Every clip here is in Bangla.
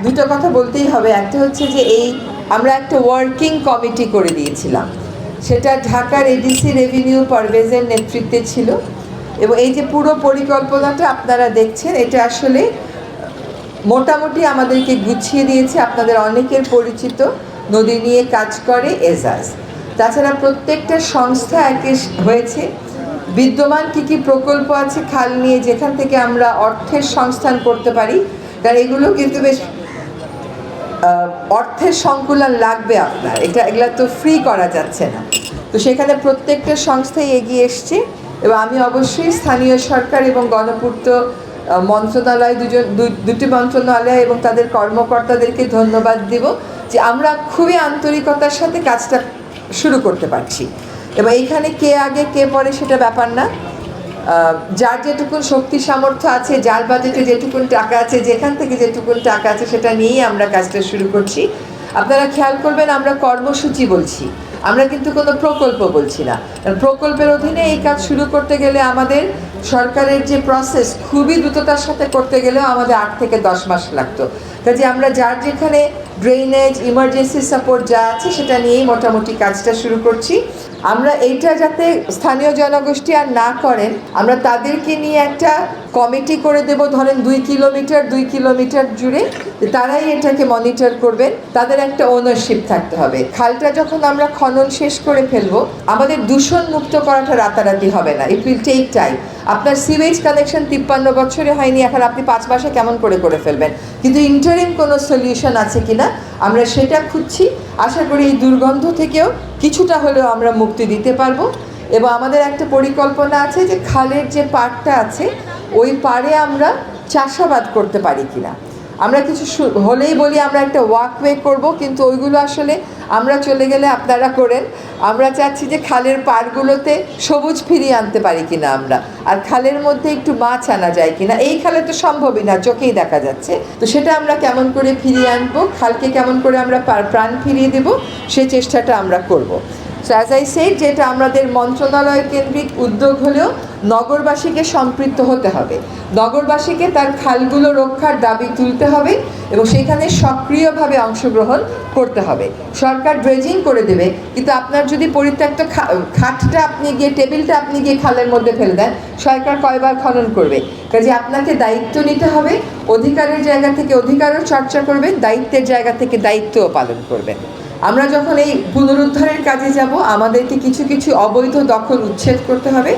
দুটো কথা বলতেই হবে। একটা হচ্ছে যে আমরা একটা ওয়ার্কিং কমিটি করে দিয়েছিলাম, সেটা ঢাকার এডিসি রেভিনিউ পারভেজের নেতৃত্বে ছিল। এবং এই যে পুরো পরিকল্পনাটা আপনারা দেখছেন, এটা আসলে মোটামুটি আমাদেরকে গুছিয়ে দিয়েছে আপনাদের অনেকের পরিচিত নদী নিয়ে কাজ করে এজাজ। তাছাড়া প্রত্যেকটা সংস্থা একে হয়েছে, বিদ্যমান কী কী প্রকল্প আছে খাল নিয়ে যেখান থেকে আমরা অর্থের সংস্থান করতে পারি, কারণ এগুলো কিন্তু বেশ অর্থের সংকুলন লাগবে আপনার, এগুলো তো ফ্রি করা যাচ্ছে না। তো সেখানে প্রত্যেকটা সংস্থাই এগিয়ে এসছে এবং আমি অবশ্যই স্থানীয় সরকার এবং গণপূর্ত মন্ত্রণালয় দুটি মন্ত্রণালয় এবং তাদের কর্মকর্তাদেরকে ধন্যবাদ দিব যে আমরা খুবই আন্তরিকতার সাথে কাজটা শুরু করতে পারছি। এবং এইখানে কে আগে কে পরে সেটা ব্যাপার না, যার যেটুকুন শক্তি সামর্থ্য আছে, যার বাজেটে যেটুকুন টাকা আছে, যেখান থেকে যেটুকুন টাকা আছে সেটা নিয়েই আমরা কাজটা শুরু করছি। আপনারা খেয়াল করবেন, আমরা কর্মসূচি বলছি, আমরা কিন্তু কোনো প্রকল্প বলছি না। প্রকল্পের অধীনে এই কাজ শুরু করতে গেলে আমাদের সরকারের যে প্রসেস খুবই দ্রুততার সাথে করতে গেলেও আমাদের 8 থেকে 10 মাস লাগতো। কাজে আমরা যার যেখানে ড্রেনেজ, ইমার্জেন্সি সাপোর্ট যা আছে সেটা নিয়েই মোটামুটি কাজটা শুরু করছি। আমরা এইটা যাতে স্থানীয় জনগোষ্ঠী আর না করেন, আমরা তাদেরকে নিয়ে একটা কমিটি করে দেব, ধরেন 2 কিলোমিটার জুড়ে, তারাই এটাকে মনিটর করবেন। তাদের একটা ওনারশিপ থাকতে হবে। খালটা যখন আমরা খনন শেষ করে ফেলবো, আমাদের দূষণ মুক্ত করাটা রাতারাতি হবে না, ইট উইল টেক টাইম। আপনার সিওয়েজ কানেকশন 53 বছরে হয়নি, এখন আপনি 5 মাসে কেমন করে ফেলবেন? কিন্তু ইন্টারিম কোনো সলিউশন আছে কিনা আমরা সেটা খুঁজছি। আশা করি এই দুর্গন্ধ থেকেও কিছুটা হলেও আমরা মুক্তি দিতে পারবো। এবং আমাদের একটা পরিকল্পনা আছে যে খালের যে পাড়টা আছে ওই পাড়ে আমরা চাষাবাদ করতে পারি কিনা। আমরা কিছু হলেই বলি আমরা একটা ওয়াকওয়ে করব, কিন্তু ওইগুলো আসলে আমরা চলে গেলে আপনারা করেন। আমরা চাচ্ছি যে খালের পাড়গুলোতে সবুজ ফিরিয়ে আনতে পারি কিনা আমরা, আর খালের মধ্যে একটু মাছ আনা যায় কিনা। এই খালে তো সম্ভবই না, চোখেই দেখা যাচ্ছে। তো সেটা আমরা কেমন করে ফিরিয়ে আনবো, খালকে কেমন করে আমরা প্রাণ ফিরিয়ে দেব, সেই চেষ্টাটা আমরা করব। সো অ্যাজ আই সেড, যেটা আমাদের মন্ত্রণালয় কেন্দ্রিক উদ্যোগ হলেও নগরবাসীকে সম্পৃক্ত হতে হবে, নগরবাসীকে তার খালগুলো রক্ষার দাবি তুলতে হবে এবং সেখানে সক্রিয়ভাবে অংশগ্রহণ করতে হবে। সরকার ড্রেজিং করে দেবে, কিন্তু আপনার যদি পরিত্যক্ত খাটটা আপনি গিয়ে, টেবিলটা আপনি গিয়ে খালের মধ্যে ফেলে দেন, সরকার কয়বার খনন করবে? কাজে আপনাকে দায়িত্ব নিতে হবে, অধিকারের জায়গা থেকে অধিকারও চর্চা করবেন, দায়িত্বের জায়গা থেকে দায়িত্বও পালন করবেন। আমরা যখন এই পুনরুদ্ধারের কাজে যাব, আমাদেরকে কিছু কিছু অবৈধ দখল উচ্ছেদ করতে হবে।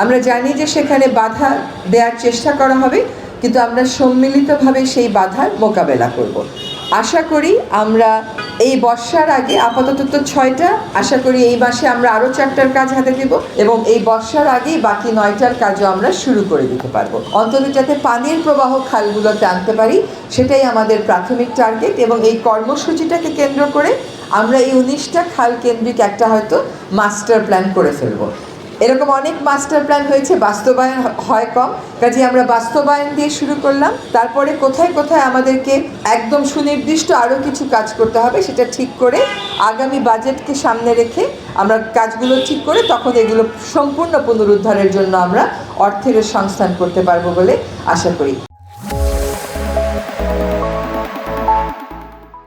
আমরা জানি যে সেখানে বাধা দেওয়ার চেষ্টা করা হবে, কিন্তু আমরা সম্মিলিতভাবে সেই বাধার মোকাবেলা করব। আশা করি আমরা এই বর্ষার আগে, আপাতত তো 6টা, আশা করি এই মাসে আমরা আরও 4টার কাজ হাতে দেব এবং এই বর্ষার আগেই বাকি 9টার কাজও আমরা শুরু করে দিতে পারবো। অন্তত যাতে পানির প্রবাহ খালগুলোতে আনতে পারি, সেটাই আমাদের প্রাথমিক টার্গেট। এবং এই কর্মসূচিটাকে কেন্দ্র করে আমরা এই 19টা খাল কেন্দ্রিক একটা হয়তো মাস্টার প্ল্যান করে ফেলবো। এরকম অনেক মাস্টার প্ল্যান হয়েছে, বাস্তবায়ন হয় কম, কাজে আমরা বাস্তবায়ন দিয়ে শুরু করলাম। তারপরে কোথায় কোথায় আমাদেরকে একদম সুনির্দিষ্ট আরও কিছু কাজ করতে হবে সেটা ঠিক করে আগামী বাজেটকে সামনে রেখে আমরা কাজগুলো ঠিক করে তখন এগুলো সম্পূর্ণ পুনরুদ্ধারের জন্য আমরা অর্থের সংস্থান করতে পারবো বলে আশা করি।